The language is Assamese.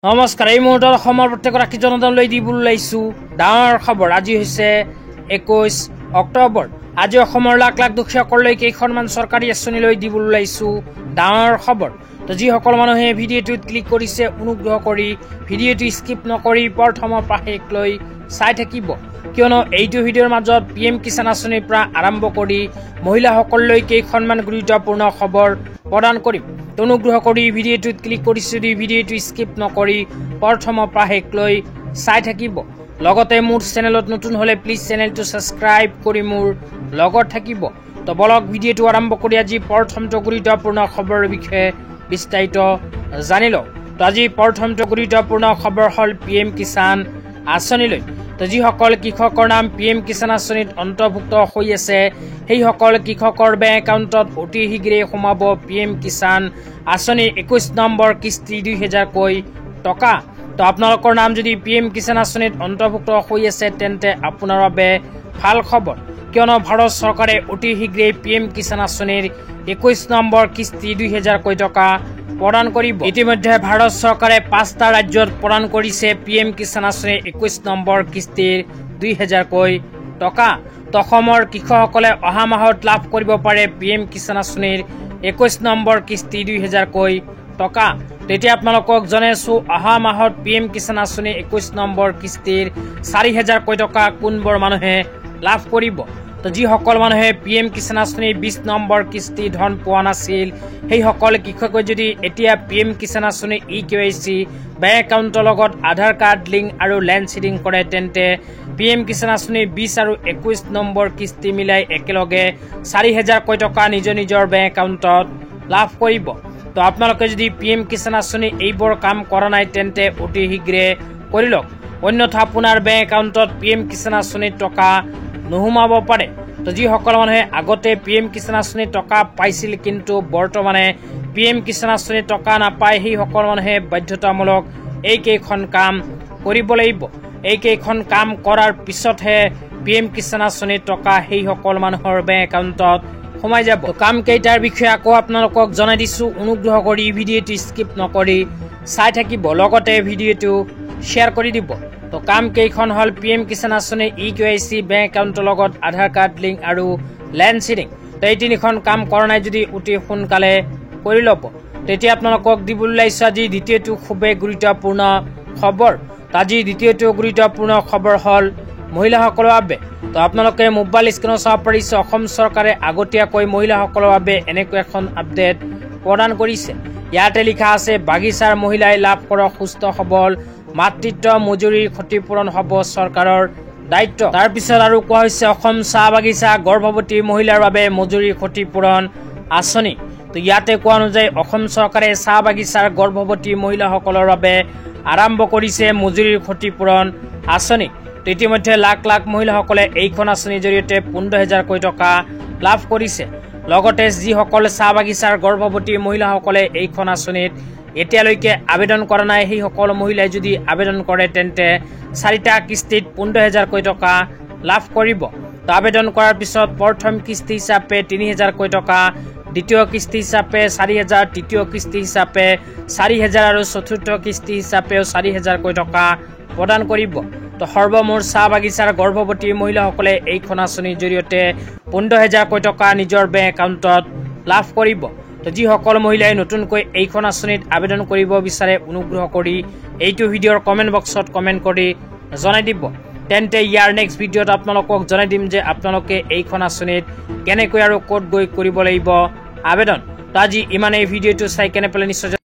নমস্কাৰ। এই মুহূৰ্তত অসমৰ প্ৰত্যেকগৰাকী জনতালৈ দিবলৈ ওলাইছো ডাঙৰ খবৰ। আজি হৈছে 21 অক্টোবৰ। আজি অসমৰ লাখ লাখ দুখীয়াসকললৈ কেইখনমান চৰকাৰী আঁচনিলৈ দিবলৈ ওলাইছো ডাঙৰ খবৰ। তো যিসকল মানুহে ভিডিঅ'টোত ক্লিক কৰিছে অনুগ্ৰহ কৰি ভিডিঅ'টো স্কিপ নকৰি প্ৰথমৰ পৰা শেষলৈ চাই থাকিব, কিয়নো এইটো ভিডিঅ'ৰ মাজত PM কিষাণ আঁচনিৰ পৰা আৰম্ভ কৰি মহিলাসকললৈ কেইখনমান গুৰুত্বপূৰ্ণ খবৰ প্ৰদান কৰিম। অনুগ্ৰহ কৰি ভিডিঅ'টোত ক্লিক কৰিছো যদি ভিডিঅ'টো স্কিপ নকৰি প্ৰথমৰ পৰা শেষলৈ চাই থাকিব। লগতে মোৰ চেনেলত নতুন হলে প্লিজ চেনেলটো ছাবস্ক্ৰাইব কৰি মোৰ লগত থাকিব। তো বলক ভিডিঅ'টো আৰম্ভ কৰি আজি প্ৰথমটো গুৰুত্বপূৰ্ণ খবৰৰ বিষয়ে বিস্তাৰিত জানি লওঁ। তো আজি প্ৰথমটো গুৰুত্বপূৰ্ণ খবৰ হ'ল PM কিষাণ আঁচনিলৈ। তো যিসকল কৃষকৰ নাম PM কিষাণ আঁচনিত অন্তৰ্ভুক্ত হৈ আছে সেইসকল কৃষকৰ বেংক একাউণ্টত অতি শীঘ্ৰে সোমাব PM কিষাণ আঁচনিৰ 21 নম্বৰ কিস্তি 2000কৈ টকা। তো আপোনালোকৰ নাম যদি PM কিষাণ আঁচনিত অন্তৰ্ভুক্ত হৈ আছে তেন্তে আপোনাৰ বাবে ভাল খবৰ, কিয়নো ভাৰত চৰকাৰে অতি শীঘ্ৰে PM কিষাণ আঁচনিৰ 21 নম্বৰ কিস্তি 2000কৈ টকা প্ৰদান কৰিব। ইতিমধ্যে ভাৰত চৰকাৰে 5টা ৰাজ্যত প্ৰদান কৰিছে PM কিষাণ আঁচনিৰ 21 নম্বৰ কিস্তিৰ 2000কৈ টকা। তো অসমৰ কৃষকসকলে অহা মাহত লাভ কৰিব পাৰে PM কিষাণ আঁচনিৰ 21 নম্বৰ কিস্তি 2000কৈ টকা। তেতিয়া আপোনালোকক জনাইছো অহা মাহত PM কিষাণ আঁচনিৰ 21 নম্বৰ কিস্তিৰ 4000কৈ টকা কোনবোৰ মানুহে লাভ কৰিব। তো যিসকল মানুহে PM কিষাণ আঁচনিৰ 20 নম্বৰ কিস্তি ধন পোৱা নাছিল সেইসকল কৃষকে যদি এতিয়া PM কিষাণ আঁচনিৰ EKYC বেংক একাউণ্টৰ লগত আধাৰ কাৰ্ড লিংক আৰু লেণ্ড চিডিং কৰে তেন্তে PM কিষাণ আঁচনিৰ 20 আৰু 21 নম্বৰ কিস্তি মিলাই একেলগে 4000কৈ টকা নিজৰ নিজৰ বেংক একাউণ্টত লাভ কৰিব। তো আপোনালোকে যদি PM কিষাণ আঁচনি এইবোৰ কাম কৰা নাই তেন্তে অতি শীঘ্ৰে কৰি লওক, অন্যথা আপোনাৰ বেংক একাউণ্টত PM কিষাণ আঁচনিৰ টকা নোসোমাব পাৰে। তো যিসকল মানুহে আগতে PM কিষাণ আঁচনিৰ টকা পাইছিল কিন্তু বৰ্তমানে PM কিষাণ আঁচনিৰ টকা নাপায় সেইসকল মানুহে বাধ্যতামূলক এইকেইখন কাম কৰিব লাগিব। এইকেইখন কাম কৰাৰ পিছতহে PM কিষাণ আঁচনিৰ টকা সেইসকল মানুহৰ বেংক একাউণ্টত সোমাই যাব। কাম কেইটাৰ বিষয়ে আকৌ আপোনালোকক জনাই দিছো, অনুগ্ৰহ কৰি ভিডিঅ'টো স্কিপ নকৰি চাই থাকিব, লগতে ভিডিঅ'টো শ্বেয়াৰ কৰি দিব। তো কাম কেইখন হ'ল PM কিষাণ আঁচনিৰ EKYC বেংক একাউণ্টৰ লগত আধাৰ কাৰ্ড লিংক আৰু লেণ্ড চিডিং। তো এই তিনিখন কাম কৰা নাই যদি অতি সোনকালে কৰি ল'ব। তেতিয়া আপোনালোকক দিবলৈ ওলাইছো আজি দ্বিতীয়টো খুবেই গুৰুত্বপূৰ্ণ খবৰ। তো আজি দ্বিতীয়টো গুৰুত্বপূৰ্ণ খবৰ হ'ল মহিলাসকলৰ বাবে। তো আপোনালোকে মোবাইল স্ক্ৰীনত চাব পাৰিছে অসম চৰকাৰে আগতীয়াকৈ মহিলাসকলৰ বাবে এনেকৈ এখন আপডেট প্ৰদান কৰিছে। ইয়াতে লিখা আছে বাগিচাৰ মহিলাই লাভ কৰক সুস্থ সবল মাতৃত্ব মজুৰিৰ ক্ষতিপূৰণ হ'ব চৰকাৰৰ দায়িত্ব। তাৰপিছত আৰু কোৱা হৈছে অসম চাহ বাগিচা গৰ্ভৱতী মহিলাৰ বাবে মজুৰিৰ ক্ষতিপূৰণ আঁচনি। তো ইয়াতে কোৱা অনুযায়ী অসম চৰকাৰে চাহ বাগিচাৰ গৰ্ভৱতী মহিলাসকলৰ বাবে আৰম্ভ কৰিছে মজুৰিৰ ক্ষতিপূৰণ আঁচনি। তো ইতিমধ্যে লাখ লাখ মহিলাসকলে এইখন আঁচনিৰ জৰিয়তে 15000কৈ টকা লাভ কৰিছে। লগতে যিসকল চাহ বাগিচাৰ গৰ্ভৱতী মহিলাসকলে এইখন আঁচনিত এতিয়ালৈকে আবেদন কৰা নাই সেইসকল মহিলাই যদি আবেদন কৰে তেন্তে 4টা কিস্তিত 15000কৈ টকা লাভ কৰিব। তো আবেদন কৰাৰ পিছত প্ৰথম কিস্তি হিচাপে 3000কৈ টকা, দ্বিতীয় কিস্তি হিচাপে 4000, তৃতীয় কিস্তি হিচাপে 4000 আৰু চতুৰ্থ কিস্তি হিচাপেও 4000কৈ টকা প্ৰদান কৰিব। তো সৰ্বমুঠ চাহ বাগিচাৰ গৰ্ভৱতী মহিলাসকলে এইখন আঁচনিৰ জৰিয়তে 15000কৈ টকা নিজৰ বেংক একাউণ্টত লাভ কৰিব। তো যিসকল মহিলাই নতুনকৈ এইখন আঁচনিত আবেদন কৰিব বিচাৰে অনুগ্ৰহ কৰি এইটো ভিডিঅ'ৰ কমেণ্ট বক্সত কমেণ্ট কৰি জনাই দিব। তেন্তে ইয়াৰ নেক্সট ভিডিঅ'ত আপোনালোকক জনাই দিম যে আপোনালোকে এইখন আঁচনিত কেনেকৈ আৰু ক'ত গৈ কৰিব লাগিব আবেদন। তো আজি ইমানেই, ভিডিঅ'টো চাই কেনে পেলাই নিশ্চয়